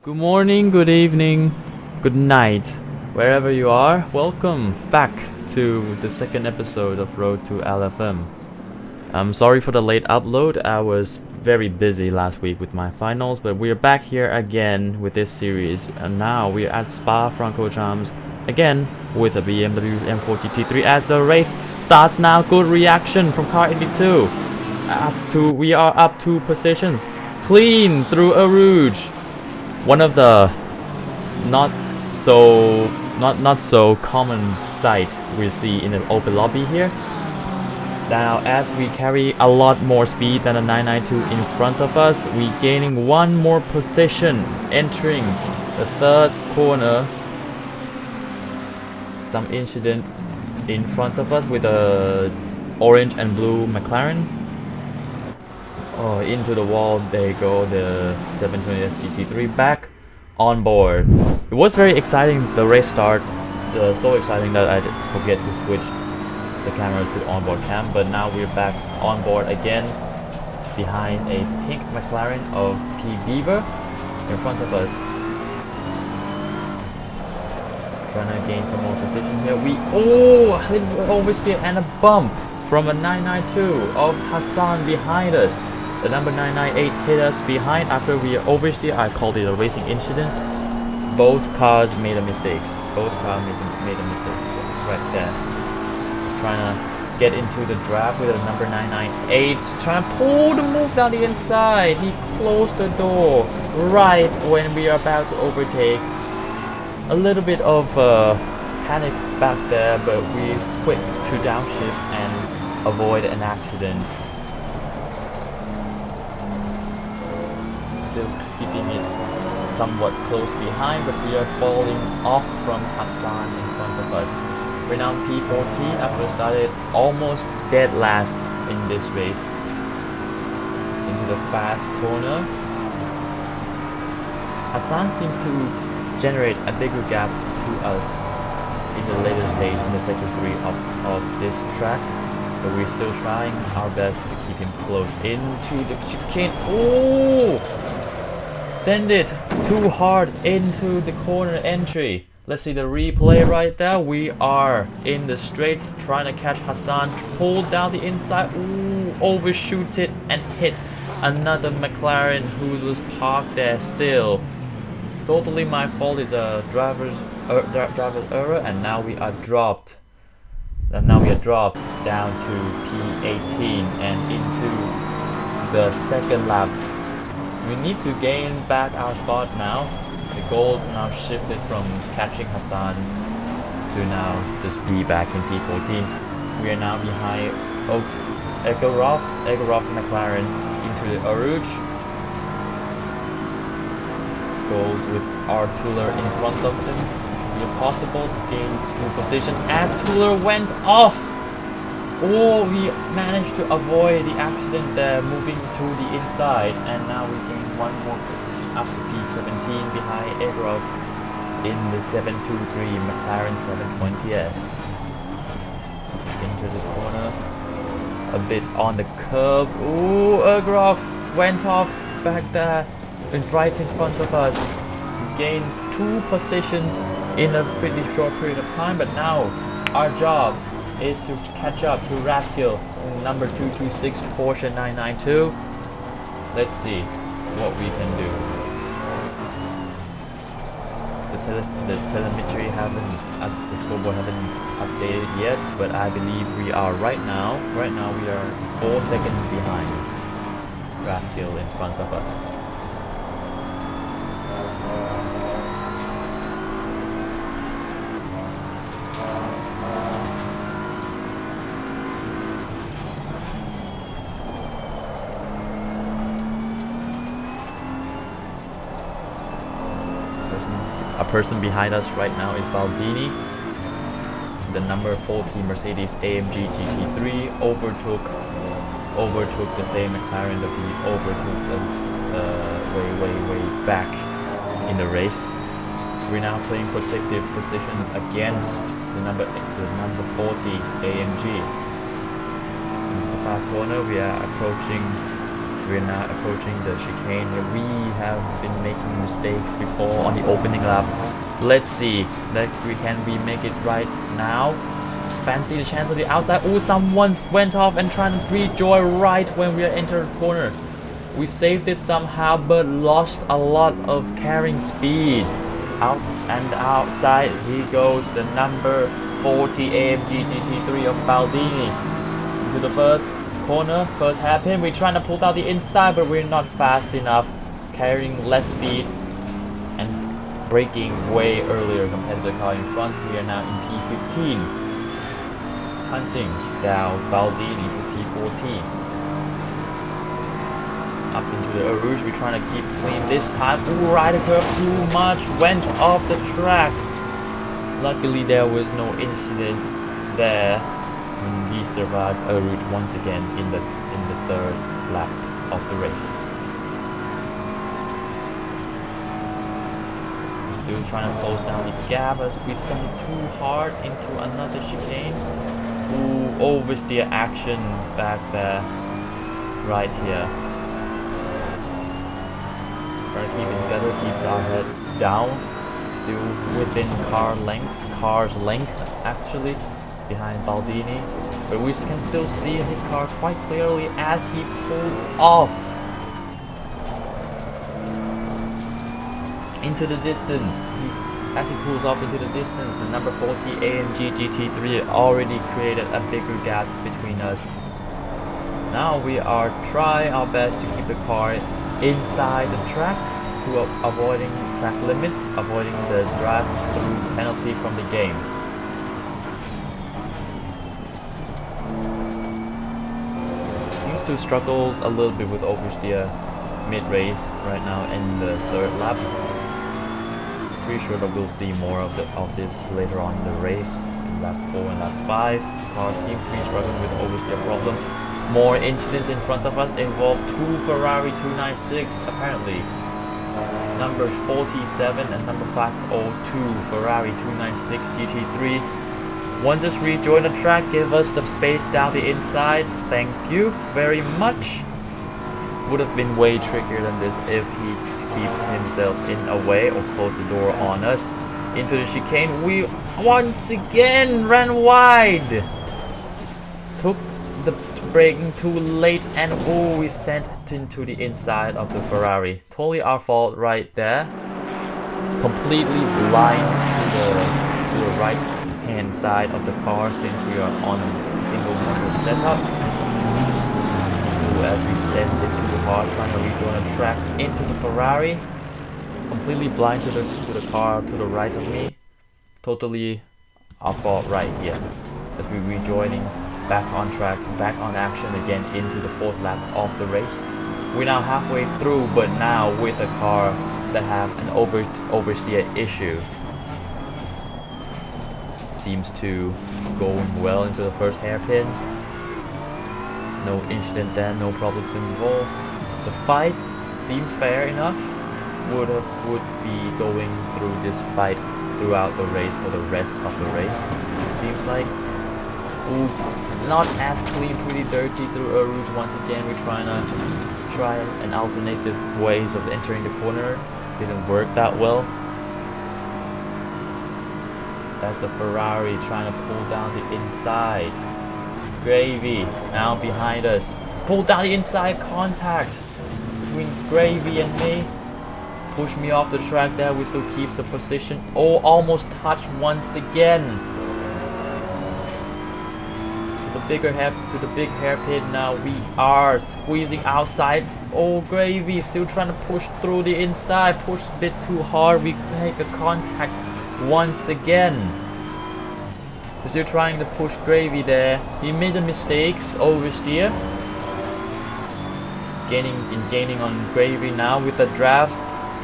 Good morning, good evening, good night, wherever you are. Welcome back to the second episode of Road to LFM. I'm sorry for the late upload. I was very busy last week with my finals, but we're back here again with this series. And now we're at Spa francorchamps again with a BMW M40 T3 as the race starts now. Good reaction from car 82. We are up 2 positions, clean through a rouge. One of the not so common sight we see in the open lobby here. Now, as we carry a lot more speed than a 992 in front of us, we gaining one more position entering the third corner. Some incident in front of us with a orange and blue McLaren. Oh, into the wall they go, the 720S GT3 back on board. It was very exciting, the race start, so exciting that I did forget to switch the cameras to the onboard cam, but now we're back on board again behind a pink McLaren of P. Beaver in front of us. Trying to gain some more position here. We oversteer and a bump from a 992 of Hassan behind us. The number 998 hit us behind after we oversteer. I called it a racing incident. Both cars made a mistake. Both cars made a mistake right there. Trying to get into the draft with the number 998. Trying to pull the move down the inside. He closed the door right when we are about to overtake. A little bit of panic back there, but we quick to downshift and avoid an accident. Still keeping it somewhat close behind, but we are falling off from Hassan in front of us. We're now P14 after started almost dead last in this race. Into the fast corner. Hassan seems to generate a bigger gap to us in the later stage, in the sector 3 of this track. But we're still trying our best to keep him close into the chicane. Oh! Send it too hard into the corner entry. Let's see the replay right there. We are in the straights trying to catch Hassan. Pull down the inside. Ooh, overshoot it and hit another McLaren who was parked there still. Totally my fault. It's a driver's error, and now we are dropped. Down to P18 and into the second lap. We need to gain back our spot now. The goals now shifted from catching Hassan to now just be back in P14. We are now behind Egorov McLaren into the Arouge. Goes with our Tuller in front of them. Be possible to gain 2 position as Tuller went off. Oh, we managed to avoid the accident there, moving to the inside, and now we gain 1 more position up to P17 behind Egorov in the 723 McLaren 720S. Into the corner, a bit on the curb. Ooh, Egorov went off back there, right in front of us. We gained 2 positions in a pretty short period of time, but now our job is to catch up to Raskil in number 226 Porsche 992. Let's see what we can do. The telemetry the scoreboard haven't updated yet, but I believe we are right now we are 4 seconds behind Raskil in front of us. A person behind us right now is Baldini. The number 14 Mercedes AMG GT3 overtook the same McLaren that we overtook way back in the race. We're now playing protective position against the number 40 AMG. Into the fast corner, we are approaching We're now approaching the chicane. We have been making mistakes before on the opening lap. Let's see that can we make it right now. Fancy the chance of the outside. Oh, someone went off and trying to rejoin right when we are entering the corner. We saved it somehow, but lost a lot of carrying speed. Out and outside he goes, the number 40 AMG GT3 of Baldini. Into the first corner, first hairpin. We're trying to pull out the inside, but we're not fast enough. Carrying less speed and braking way earlier compared to the car in front. We are now in P15. Hunting down Baldini to P14. Up into the Rouge, we're trying to keep clean this time. Ooh, rider curve too much, went off the track. Luckily there was no incident there. And he survived a Rouge once again in the third lap of the race. We're still trying to close down the gap as we send it too hard into another chicane. Ooh, oversteer action back there, right here. Trying to keep it better, keeps our head down, still within car's length actually, behind Baldini, but we can still see his car quite clearly as he pulls off into the distance. As he pulls off into the distance, the number 40 AMG GT3 already created a bigger gap between us. Now we are trying our best to keep the car inside the track to avoiding track limits, avoiding the drive-through penalty from the game. Seems to struggles a little bit with oversteer mid-race right now in the third lap. Pretty sure that we'll see more of this later on in the race, in lap 4 and lap 5. The car seems to be struggling with oversteer problem. More incidents in front of us involve two Ferrari 296 apparently. Number 47 and number 502 Ferrari 296 GT3. Once us rejoin the track, give us some space down the inside. Thank you very much. Would have been way trickier than this if he keeps himself in a way or close the door on us. Into the chicane, we once again ran wide. Took the braking too late and oh, we sent into the inside of the Ferrari. Totally our fault right there. Completely blind to the right hand side of the car since we are on a single motor setup. As we sent it to the car, trying to rejoin the track into the Ferrari. Completely blind to the car to the right of me. Totally our fault right here. As we rejoining back on track, back on action again into the fourth lap of the race. We're now halfway through, but now with a car that has an oversteer issue. Seems to going well into the first hairpin. No incident there, no problems involved. The fight seems fair enough. Would be going through this fight throughout the race for the rest of the race. It seems like. Oops, not as clean, pretty dirty through a route once again. We're trying to try an alternative ways of entering the corner. Didn't work that well. That's the Ferrari trying to pull down the inside. Gravy now behind us. Pull down the inside, contact between Gravy and me. Push me off the track there. We still keep the position. Oh, almost touched once again. To the big hairpin now. We are squeezing outside. Oh, Gravy still trying to push through the inside. Push a bit too hard. We make a contact once again. We're still trying to push Gravy there. He made the mistakes, oversteer. Gaining on Gravy now with the draft.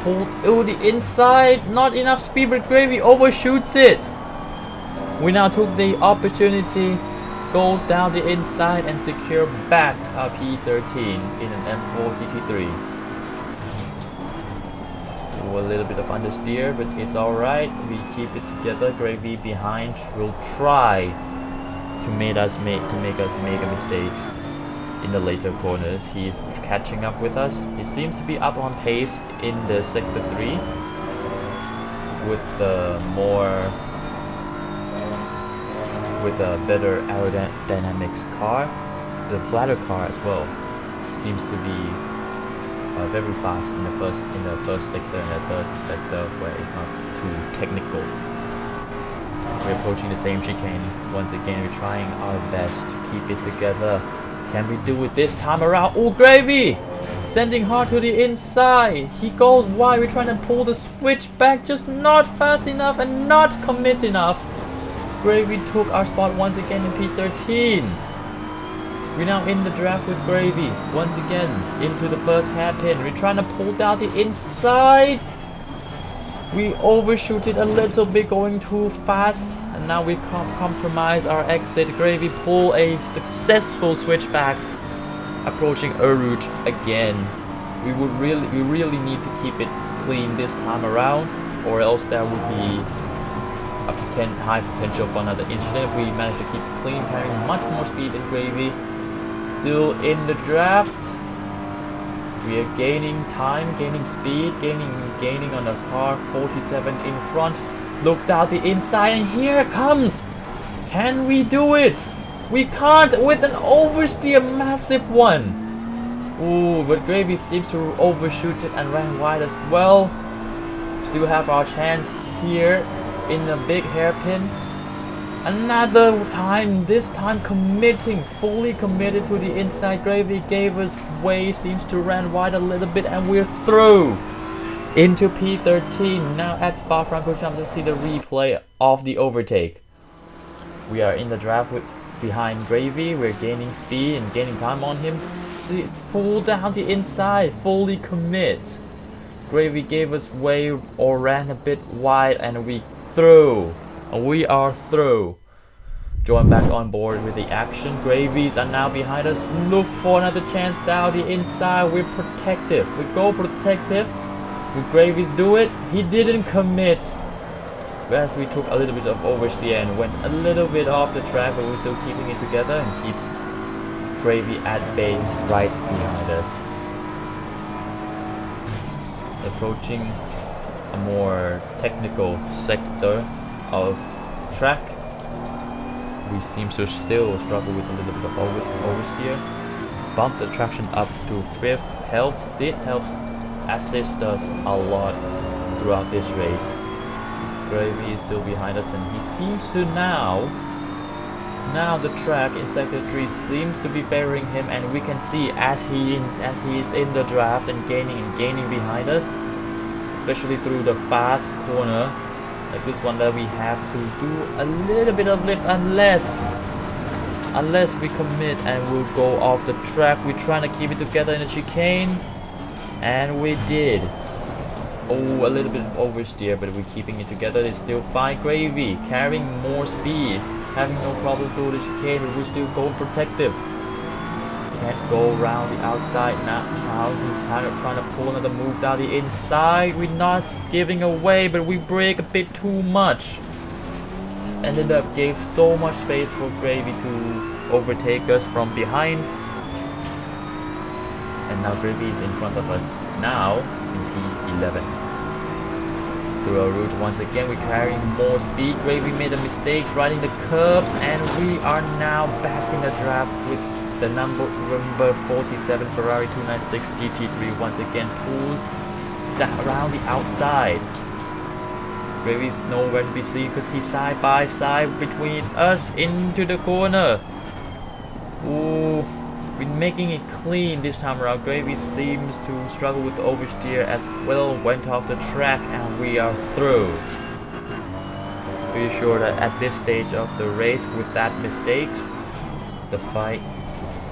Pulled the inside. Not enough speed, but Gravy overshoots it. We now took the opportunity. Goes down the inside and secure back a P13 in an M4 GT3. A little bit of understeer, but it's alright. We keep it together. Gravy behind will try to make us make mistakes. in the later corners. He is catching up with us. He seems to be up on pace in the sector 3 with a better aerodynamics car. The flatter car as well seems to be very fast in the first sector and the third sector where it's not too technical. We're approaching the same chicane once again. We're trying our best to keep it together. Can we do it this time around? Oh, Gravy! Sending hard to the inside. He goes wide. We're trying to pull the switch back, just not fast enough and not commit enough. Gravy took our spot once again in P13. We're now in the draft with Gravy once again into the first hairpin. We're trying to pull down the inside. We overshoot it a little bit, going too fast, and now we compromise our exit. Gravy pull a successful switchback, approaching a route again. We really need to keep it clean this time around, or else there would be a high potential for another incident. We managed to keep it clean, carrying much more speed than Gravy. Still in the draft. We are gaining time, gaining speed, gaining on the car 47 in front. Looked out the inside and here it comes. Can we do it? We can't with an oversteer, massive one. Ooh, but Gravy seems to overshoot it and ran wide as well. Still have our chance here in the big hairpin. Another time, this time fully committed to the inside. Gravy gave us way, seems to run wide a little bit, and we're through into P13. Now at Spa-Francorchamps, let's see the replay of the overtake. We are in the draft behind Gravy. We're gaining speed and gaining time on him. Pull down the inside, fully commit. Gravy gave us way or ran a bit wide, and we through. We are through. Join back on board with the action. Gravies are now behind us. Look for another chance down the inside. We're protective. We go protective. Will Gravies do it? He didn't commit. Whereas we took a little bit of oversteer and went a little bit off the track, but we're still keeping it together and keep Gravy at bay right behind us. Approaching a more technical sector of track. We seem to still struggle with a little bit of oversteer. Bumped the traction up to 5th. Did help assist us a lot throughout this race. Gravy is still behind us, and he seems to now the track in sector 3 seems to be favoring him, and we can see as he is in the draft and gaining behind us, especially through the fast corner like this one that we have to do a little bit of lift unless we commit and we'll go off the track. We're trying to keep it together in the chicane, and we did. Oh, a little bit of oversteer, but we're keeping it together. It's still fine. Gravy carrying more speed, having no problem through the chicane, but we're still going protective. Can't go around the outside now. He's trying to pull another move down the inside. We're not giving away, but we break a bit too much. Ended up gave so much space for Gravy to overtake us from behind. And now Gravy is in front of us now in P11. Through our route once again, we're carrying more speed. Gravy made a mistake riding the curbs, and we are now back in the draft with the number 47 Ferrari 296 GT3 once again pulled around the outside. Gravy's nowhere to be seen because he's side by side between us into the corner. Ooh, we're making it clean this time around. Gravy seems to struggle with the oversteer as well, went off the track, and we are through. Pretty sure that at this stage of the race, with that mistakes, the fight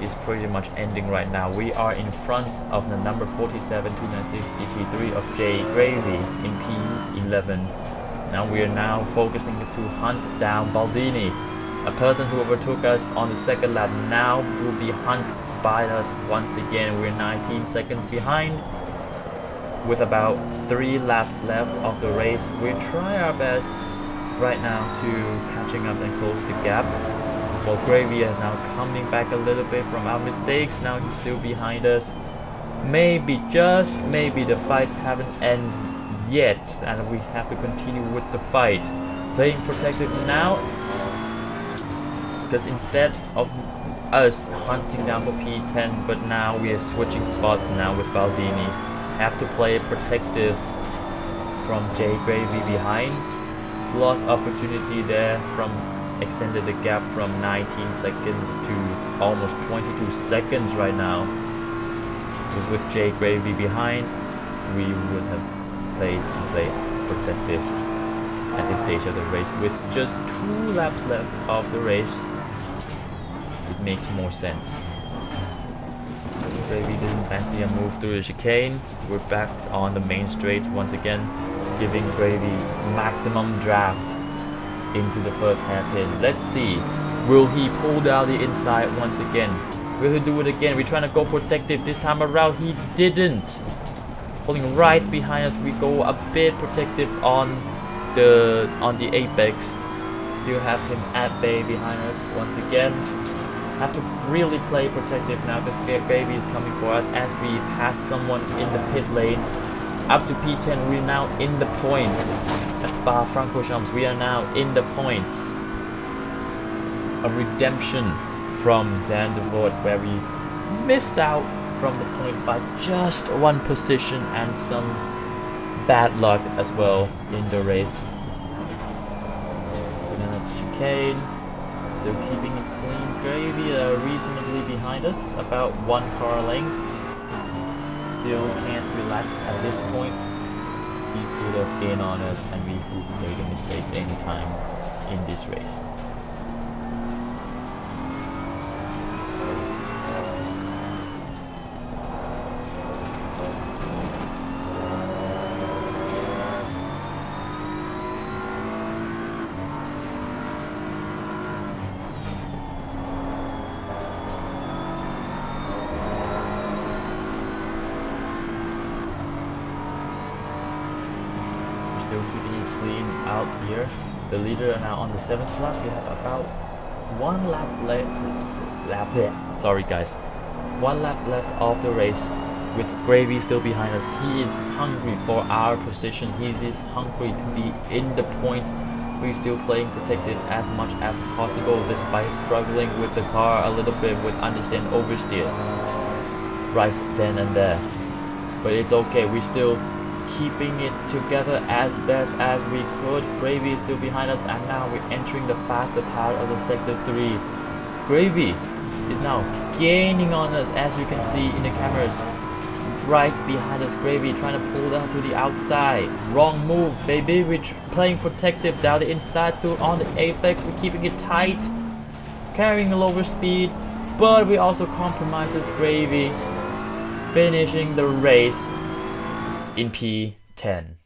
is pretty much ending right now. We are in front of the number 47 296 GT3 of J Gravy in P11. Now we are now focusing to hunt down Baldini. A person who overtook us on the second lap now will be hunted by us once again. We're 19 seconds behind with about 3 laps left of the race. We try our best right now to catching up and close the gap. Well, Gravy is now coming back a little bit from our mistakes. Now he's still behind us. Maybe, just maybe, the fight haven't ends yet, and we have to continue with the fight. Playing protective now, because instead of us hunting down for P10, but now we are switching spots now with Baldini. Have to play protective from J Gravy behind. Lost opportunity there from extended the gap from 19 seconds to almost 22 seconds right now. With J Gravy behind, we would have played protective at this stage of the race. With just 2 laps left of the race, it makes more sense. Gravy didn't fancy a move through the chicane. We're back on the main straight once again, giving Gravy maximum draft into the first hairpin. Let's see, will he pull down the inside once again? Will he do it again? We're trying to go protective this time around. He didn't. Pulling right behind us, we go a bit protective on the apex. Still have him at bay behind us once again. Have to really play protective now because Gravy is coming for us as we pass someone in the pit lane. Up to P10, we're now in the points. That's Bar francorchamps. We are now in the points. A redemption from Zandvoort, where we missed out from the point by just 1 position and some bad luck as well in the race. Chicane, still keeping it clean. Gravy reasonably behind us, about 1 car length. Still can't relax at this point. He could have gained on us and we could make mistakes anytime in this race. Still keeping it clean out here. The leader are now on the 7th lap. We have about 1 lap left. Sorry guys, 1 lap left of the race. With Gravy still behind us, he is hungry for our position. He is hungry to be in the points. We're still playing protective as much as possible, despite struggling with the car a little bit with understand oversteer right then and there. But it's okay. We still keeping it together as best as we could. Gravy is still behind us, and now we're entering the faster part of the sector 3. Gravy is now gaining on us, as you can see in the cameras. Right behind us, Gravy trying to pull down to the outside. Wrong move, baby. We're playing protective down the inside too on the apex. We're keeping it tight, carrying a lower speed, but we also compromises Gravy, finishing the race in P10.